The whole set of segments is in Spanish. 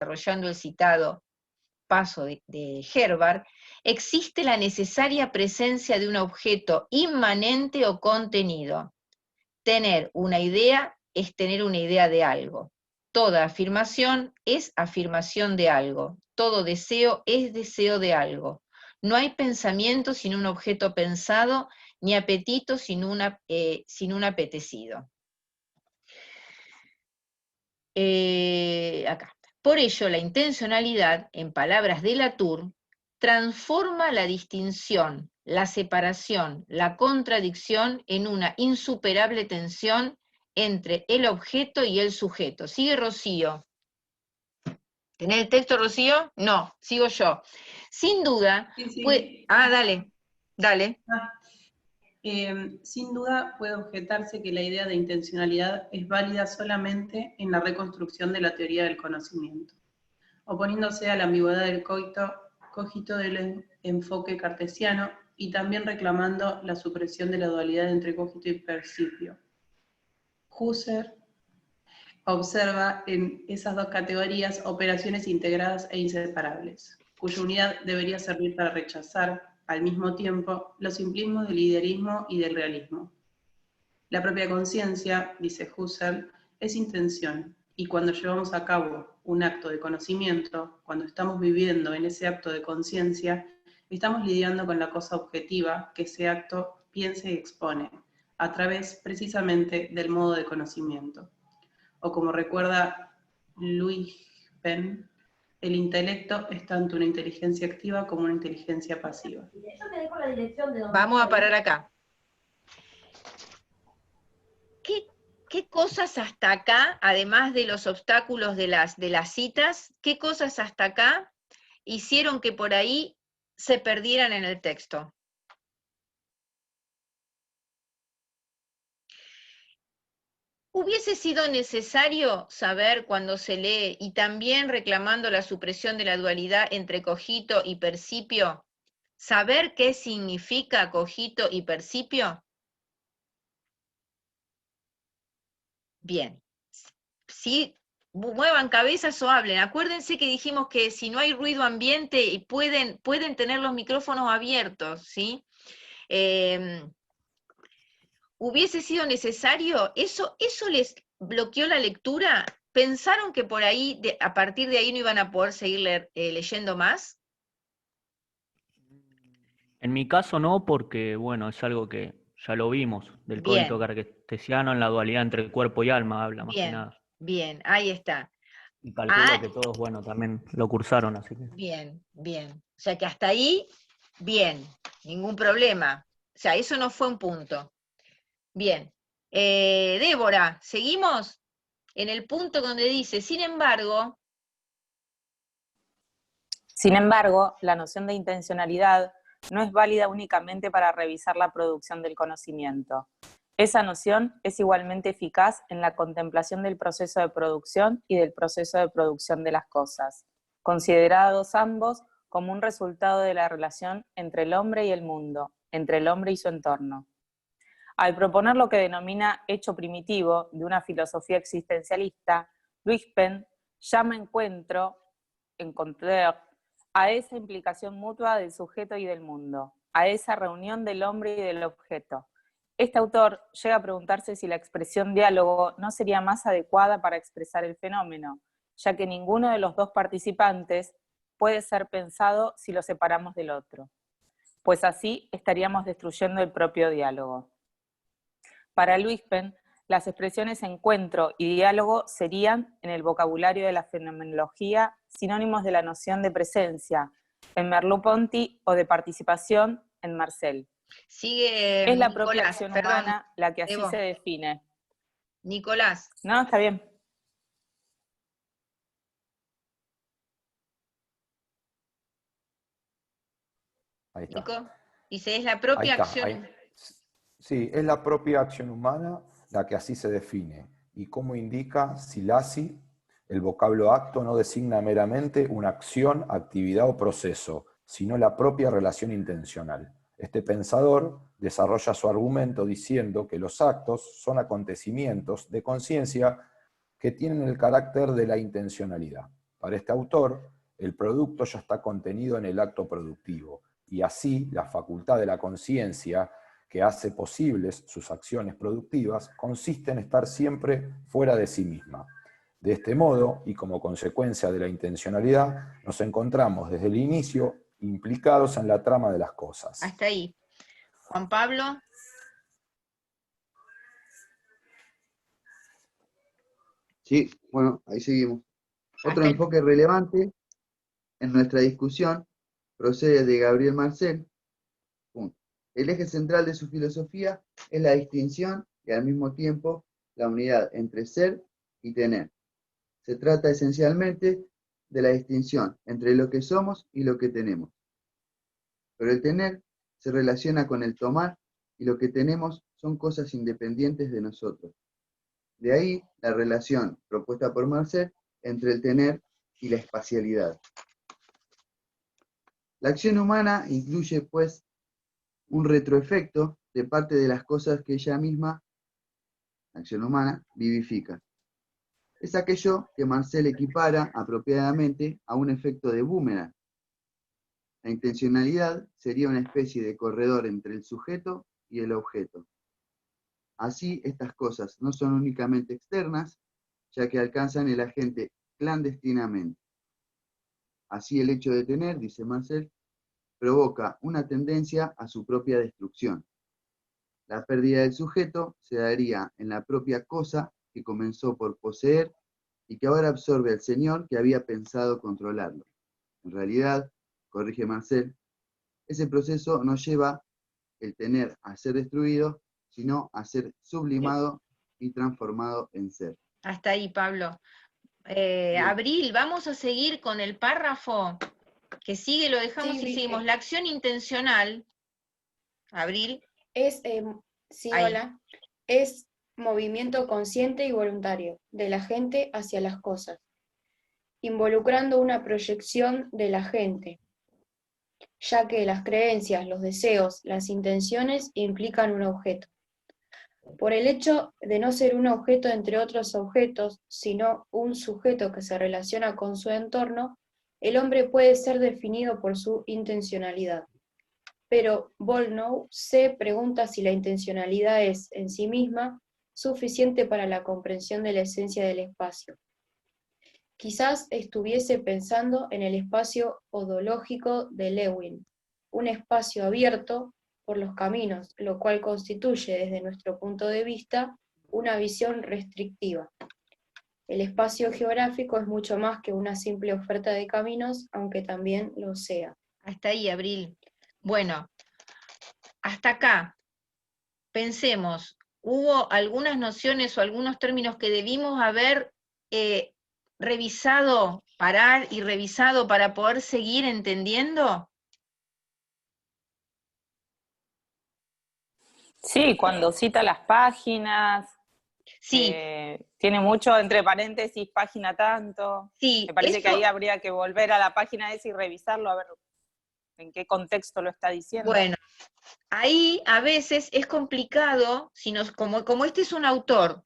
desarrollando el citado paso de Herbart, existe la necesaria presencia de un objeto inmanente o contenido. Tener una idea es tener una idea de algo. Toda afirmación es afirmación de algo. Todo deseo es deseo de algo. No hay pensamiento sin un objeto pensado, ni apetito sin un apetecido. Acá. Por ello, la intencionalidad, en palabras de Latour, transforma la distinción, la separación, la contradicción en una insuperable tensión entre el objeto y el sujeto. ¿Sigue Rocío? ¿Tenés el texto, Rocío? No, sigo yo. Sin duda, Sí. dale. Sin duda puede objetarse que la idea de intencionalidad es válida solamente en la reconstrucción de la teoría del conocimiento, oponiéndose a la ambigüedad del cogito del enfoque cartesiano y también reclamando la supresión de la dualidad entre cogito y percipio. Husserl observa en esas dos categorías operaciones integradas e inseparables, cuya unidad debería servir para rechazar, al mismo tiempo, los simplismos del idealismo y del realismo. La propia conciencia, dice Husserl, es intención, y cuando llevamos a cabo un acto de conocimiento, cuando estamos viviendo en ese acto de conciencia, estamos lidiando con la cosa objetiva que ese acto piensa y expone, a través precisamente del modo de conocimiento. O como recuerda Louis Penn, el intelecto es tanto una inteligencia activa como una inteligencia pasiva. Vamos a parar acá. ¿Qué cosas hasta acá, además de los obstáculos de las citas, qué cosas hasta acá hicieron que por ahí se perdieran en el texto? ¿Hubiese sido necesario saber cuando se lee, y también reclamando la supresión de la dualidad entre cogito y percipio, saber qué significa cogito y percipio? Bien. Sí, muevan cabezas o hablen. Acuérdense que dijimos que si no hay ruido ambiente y pueden tener los micrófonos abiertos, ¿sí? ¿Hubiese sido necesario? ¿Eso les bloqueó la lectura? ¿Pensaron que por ahí, a partir de ahí no iban a poder seguir leyendo más? En mi caso no, porque bueno, es algo que ya lo vimos, del cogito cartesiano en la dualidad entre cuerpo y alma habla más que nada. Bien, ahí está. Y calculo que todos, bueno, también lo cursaron, así que... Bien. O sea que hasta ahí, bien, ningún problema. O sea, eso no fue un punto. Bien. Débora, ¿seguimos? En el punto donde dice, sin embargo, la noción de intencionalidad no es válida únicamente para revisar la producción del conocimiento. Esa noción es igualmente eficaz en la contemplación del proceso de producción y del proceso de producción de las cosas, considerados ambos como un resultado de la relación entre el hombre y el mundo, entre el hombre y su entorno. Al proponer lo que denomina hecho primitivo de una filosofía existencialista, Louis Penn llama encontrar a esa implicación mutua del sujeto y del mundo, a esa reunión del hombre y del objeto. Este autor llega a preguntarse si la expresión diálogo no sería más adecuada para expresar el fenómeno, ya que ninguno de los dos participantes puede ser pensado si lo separamos del otro, pues así estaríamos destruyendo el propio diálogo. Para Louis Penn, las expresiones encuentro y diálogo serían, en el vocabulario de la fenomenología, sinónimos de la noción de presencia en Merleau-Ponty o de participación en Marcel. Sigue es la Nicolás, propia acción humana la que así Evo. se define. Nicolás. No, está bien. Ahí está. Nico, dice, es la propia acción. Sí, es la propia acción humana la que así se define. Y como indica Szilássy, el vocablo acto no designa meramente una acción, actividad o proceso, sino la propia relación intencional. Este pensador desarrolla su argumento diciendo que los actos son acontecimientos de conciencia que tienen el carácter de la intencionalidad. Para este autor, el producto ya está contenido en el acto productivo, y así la facultad de la conciencia que hace posibles sus acciones productivas consiste en estar siempre fuera de sí misma. De este modo, y como consecuencia de la intencionalidad, nos encontramos desde el inicio implicados en la trama de las cosas. Hasta ahí. Juan Pablo. Sí, bueno, ahí seguimos. Otro enfoque relevante en nuestra discusión procede de Gabriel Marcel. El eje central de su filosofía es la distinción y al mismo tiempo la unidad entre ser y tener. Se trata esencialmente de la distinción entre lo que somos y lo que tenemos. Pero el tener se relaciona con el tomar y lo que tenemos son cosas independientes de nosotros. De ahí la relación propuesta por Marcel entre el tener y la espacialidad. La acción humana incluye, pues, un retroefecto de parte de las cosas que ella misma, la acción humana, vivifica. Es aquello que Marcel equipara apropiadamente a un efecto de boomerang. La intencionalidad sería una especie de corredor entre el sujeto y el objeto. Así, estas cosas no son únicamente externas, ya que alcanzan el agente clandestinamente. Así, el hecho de tener, dice Marcel, provoca una tendencia a su propia destrucción. La pérdida del sujeto se daría en la propia cosa que comenzó por poseer y que ahora absorbe al señor que había pensado controlarlo. En realidad, corrige Marcel, ese proceso no lleva el tener a ser destruido, sino a ser sublimado y transformado en ser. Hasta ahí, Pablo. Abril, vamos a seguir con el párrafo que sigue, lo dejamos y seguimos. La acción intencional, Abril. Es, Ahí. hola, es movimiento consciente y voluntario de la gente hacia las cosas, involucrando una proyección de la gente, ya que las creencias, los deseos, las intenciones implican un objeto. Por el hecho de no ser un objeto entre otros objetos, sino un sujeto que se relaciona con su entorno, el hombre puede ser definido por su intencionalidad. Pero Volnau se pregunta si la intencionalidad es, en sí misma, suficiente para la comprensión de la esencia del espacio. Quizás estuviese pensando en el espacio odológico de Lewin, un espacio abierto por los caminos, lo cual constituye, desde nuestro punto de vista, una visión restrictiva. El espacio geográfico es mucho más que una simple oferta de caminos, aunque también lo sea. Hasta ahí, Abril. Bueno, hasta acá. Pensemos, ¿hubo algunas nociones o algunos términos que debimos haber revisado, parar y revisado para poder seguir entendiendo? Sí, cuando cita las páginas, Sí. Tiene mucho entre paréntesis, página tanto. Sí, me parece que ahí habría que volver a la página esa y revisarlo, a ver en qué contexto lo está diciendo. Bueno, ahí a veces es complicado, como este es un autor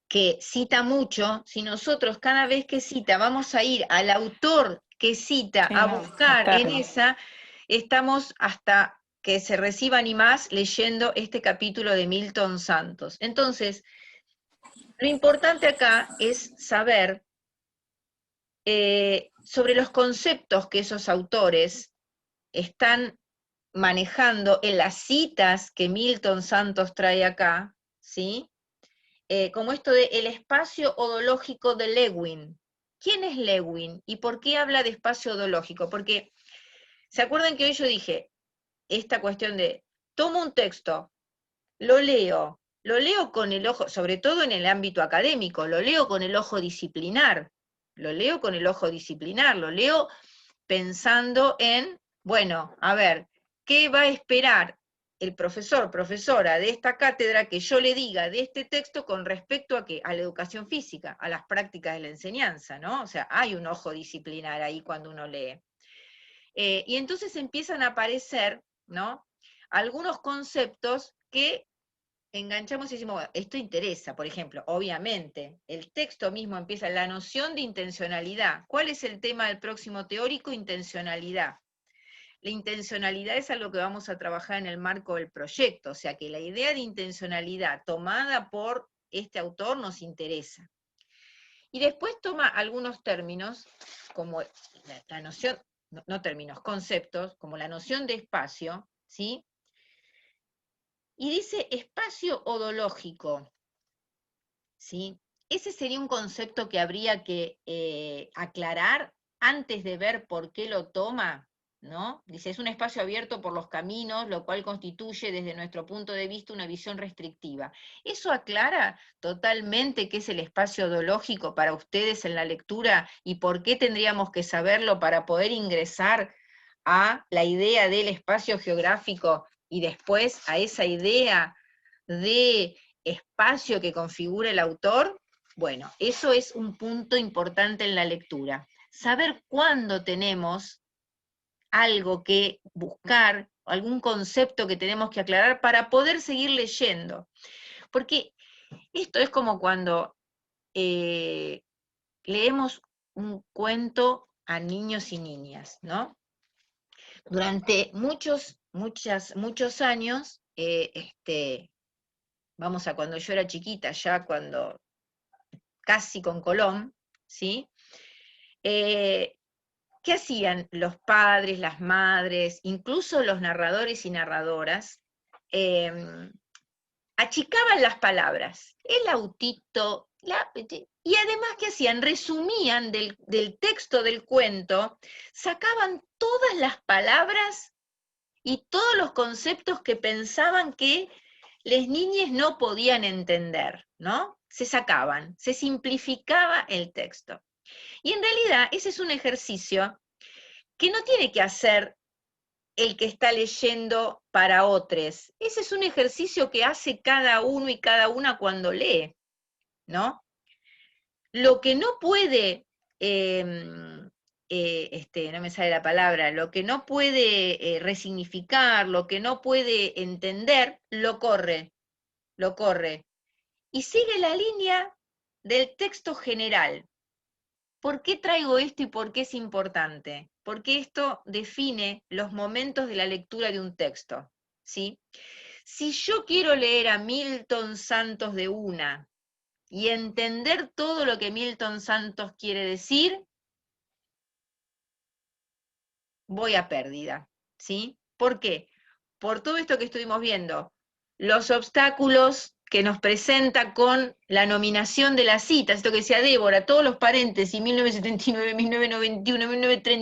que cita mucho, si nosotros cada vez que cita vamos a ir al autor que cita a buscar en esa, estamos hasta que se reciba ni más leyendo este capítulo de Milton Santos. Entonces, lo importante acá es saber sobre los conceptos que esos autores están manejando en las citas que Milton Santos trae acá, ¿sí? Como esto de el espacio odológico de Lewin. ¿Quién es Lewin? ¿Y por qué habla de espacio odológico? Porque, ¿se acuerdan que hoy yo dije esta cuestión de, tomo un texto, lo leo con el ojo, sobre todo en el ámbito académico, lo leo con el ojo disciplinar, lo leo pensando en, bueno, a ver, ¿qué va a esperar el profesor, profesora de esta cátedra que yo le diga de este texto con respecto a qué? A la educación física, a las prácticas de la enseñanza, ¿no? O sea, hay un ojo disciplinar ahí cuando uno lee. Y entonces empiezan a aparecer, ¿no? Algunos conceptos que enganchamos y decimos, bueno, esto interesa, por ejemplo, obviamente, el texto mismo empieza, la noción de intencionalidad. ¿Cuál es el tema del próximo teórico? Intencionalidad. La intencionalidad es algo que vamos a trabajar en el marco del proyecto, o sea que la idea de intencionalidad tomada por este autor nos interesa. Y después toma algunos términos, como la noción, no términos, conceptos, como la noción de espacio, ¿sí? Y dice espacio odológico, ¿sí? Ese sería un concepto que habría que aclarar antes de ver por qué lo toma, ¿no? Dice, es un espacio abierto por los caminos, lo cual constituye desde nuestro punto de vista una visión restrictiva. ¿Eso aclara totalmente qué es el espacio odológico para ustedes en la lectura y por qué tendríamos que saberlo para poder ingresar a la idea del espacio geográfico y después a esa idea de espacio que configura el autor? Bueno, eso es un punto importante en la lectura. Saber cuándo tenemos algo que buscar, algún concepto que tenemos que aclarar para poder seguir leyendo. Porque esto es como cuando leemos un cuento a niños y niñas, ¿no? Durante muchos años, vamos a cuando yo era chiquita, ya cuando, casi con Colón, ¿sí? ¿Qué hacían los padres, las madres, incluso los narradores y narradoras? Achicaban las palabras, el autito, y además, ¿qué hacían? Resumían del texto del cuento, sacaban todas las palabras y todos los conceptos que pensaban que las niñas no podían entender, ¿no? Se sacaban, se simplificaba el texto. Y en realidad ese es un ejercicio que no tiene que hacer el que está leyendo para otros. Ese es un ejercicio que hace cada uno y cada una cuando lee, ¿no? Lo que no puede, no me sale la palabra, lo que no puede resignificar, lo que no puede entender, lo corre. Y sigue la línea del texto general. ¿Por qué traigo esto y por qué es importante? Porque esto define los momentos de la lectura de un texto, ¿sí? Si yo quiero leer a Milton Santos de una y entender todo lo que Milton Santos quiere decir, voy a pérdida, ¿sí? ¿Por qué? Por todo esto que estuvimos viendo, los obstáculos que nos presenta con la nominación de las citas, esto que decía Débora, todos los paréntesis, 1979, 1991, 1930,